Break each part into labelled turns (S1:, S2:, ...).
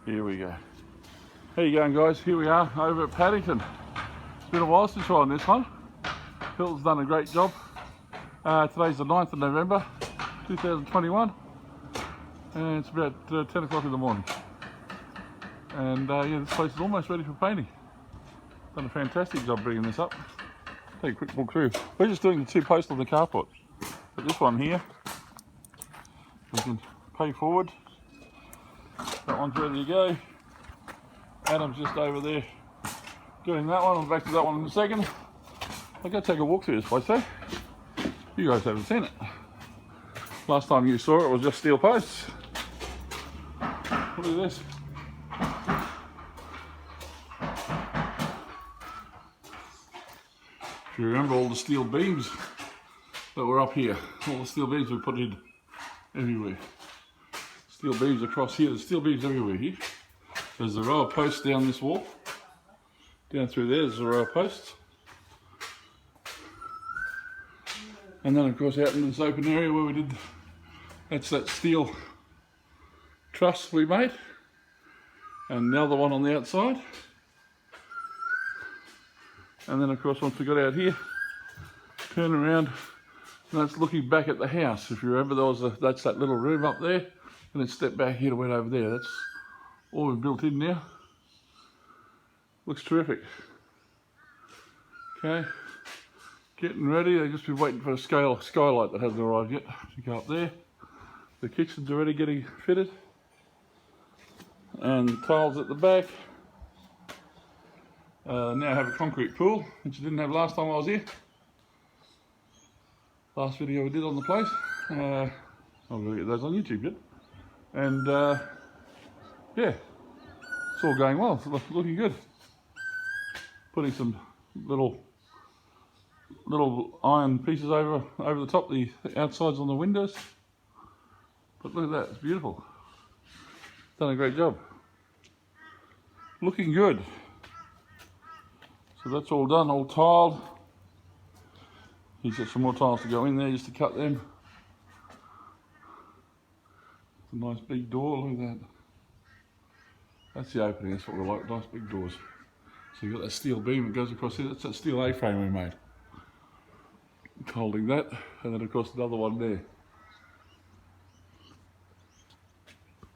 S1: Here we go. How you going, guys? Here we are over at Paddington. It's been a while since we're on this one. Phil's done a great job. Today's the 9th of November 2021 and it's about 10 o'clock in the morning. And yeah, this place is almost ready for painting. Done a fantastic job bringing this up. Take a quick walk through. We're just doing the 2 posts on the carport. But this one here, we can pay forward. That one's ready to go. Adam's just over there doing that one. I'll be back to that one in a second. I'll go take a walk through this place, eh? You guys haven't seen it. Last time you saw it was just steel posts. Look at this. If you remember all the steel beams that were up here, all the steel beams we put in everywhere. Steel beams across here, there's steel beams everywhere here. There's a row of posts down this wall. Down through there's a row of posts. And then of course out in this open area where we did, that's that steel truss we made. And now the one on the outside. And then of course once we got out here, turn around and that's looking back at the house. If you remember that's that little room up there and then step back here to went over there. That's all we've built in now. Looks terrific. Okay, getting ready. They've just been waiting for a skylight that hasn't arrived yet to go up there. The kitchen's already getting fitted. And the tiles at the back. Now have a concrete pool, which I didn't have last time I was here. Last video we did on the place. I'll get those on YouTube yet. And yeah, it's all going well. It's looking good. Putting some little iron pieces over the top, the outsides on the windows. But look at that, it's beautiful. Done a great job. Looking good. So that's all done, all tiled. He's got some more tiles to go in there just to cut them. It's a nice big door, look at that. That's the opening, that's what we like, nice big doors. So you've got that steel beam that goes across here, that's that steel A-frame we made. Holding that, and then of course another one there.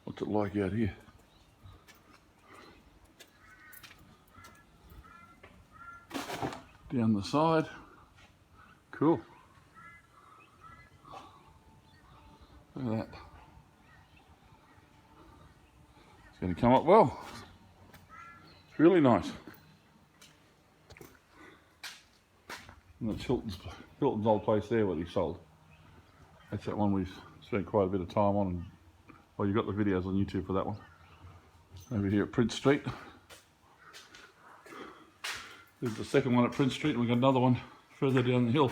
S1: What's it like out here? Down the side. Cool. Look at that. It's going to come up well. It's really nice. And that's Hilton's old place there, what he sold. That's that one we've spent quite a bit of time on. And, well, you've got the videos on YouTube for that one. Over here at Prince Street. There's the second one at Prince Street, and we've got another one further down the hill,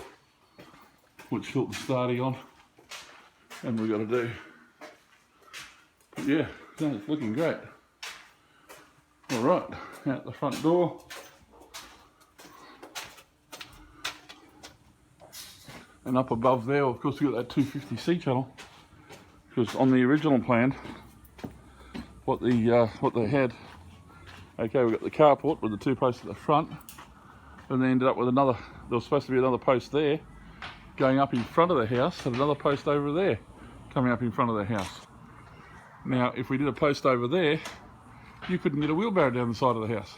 S1: which Hilton's starting on, and we've got to do. But yeah, it's looking great. All right, out the front door. And up above there, of course, we've got that 250C channel, because on the original plan, what they had, okay, we've got the carport with the 2 posts at the front, and they ended up with another, there was supposed to be another post there, going up in front of the house, and another post over there, coming up in front of the house. Now, if we did a post over there, you couldn't get a wheelbarrow down the side of the house.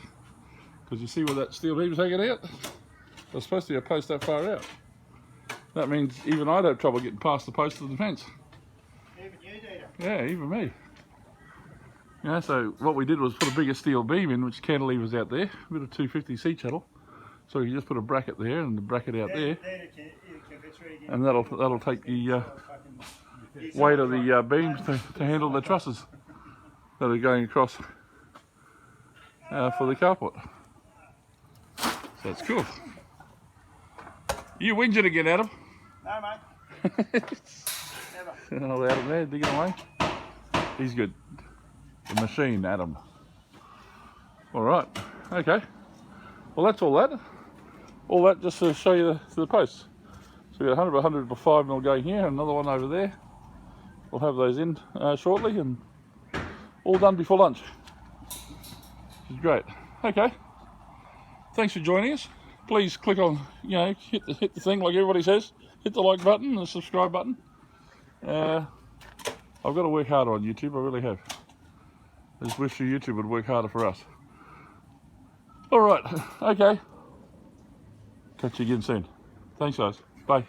S1: Because you see where that steel beam's hanging out? There's supposed to be a post that far out. That means even I'd have trouble getting past the post of the fence.
S2: Even you, Dita?
S1: Yeah, even me. Yeah, so what we did was put a bigger steel beam in, which cantilevers out there, a bit of 250C channel. So you just put a bracket there and the bracket out there, and that'll take the weight of the beams to handle the trusses that are going across for the carport. So that's cool. You whinging again, Adam?
S2: No, mate. Never.
S1: Oh, Adam there, digging away. He's good. The machine, Adam. All right, okay. Well, that's all that. All that just to show you the posts. So we've got 100 by 100 by 5mm going here, and another one over there. We'll have those in shortly, and all done before lunch. Which is great. Okay. Thanks for joining us. Please click on, hit the thing like everybody says. Hit the like button and the subscribe button. I've got to work harder on YouTube, I really have. I just wish YouTube would work harder for us. Alright, okay. Catch you again soon. Thanks guys. Bye.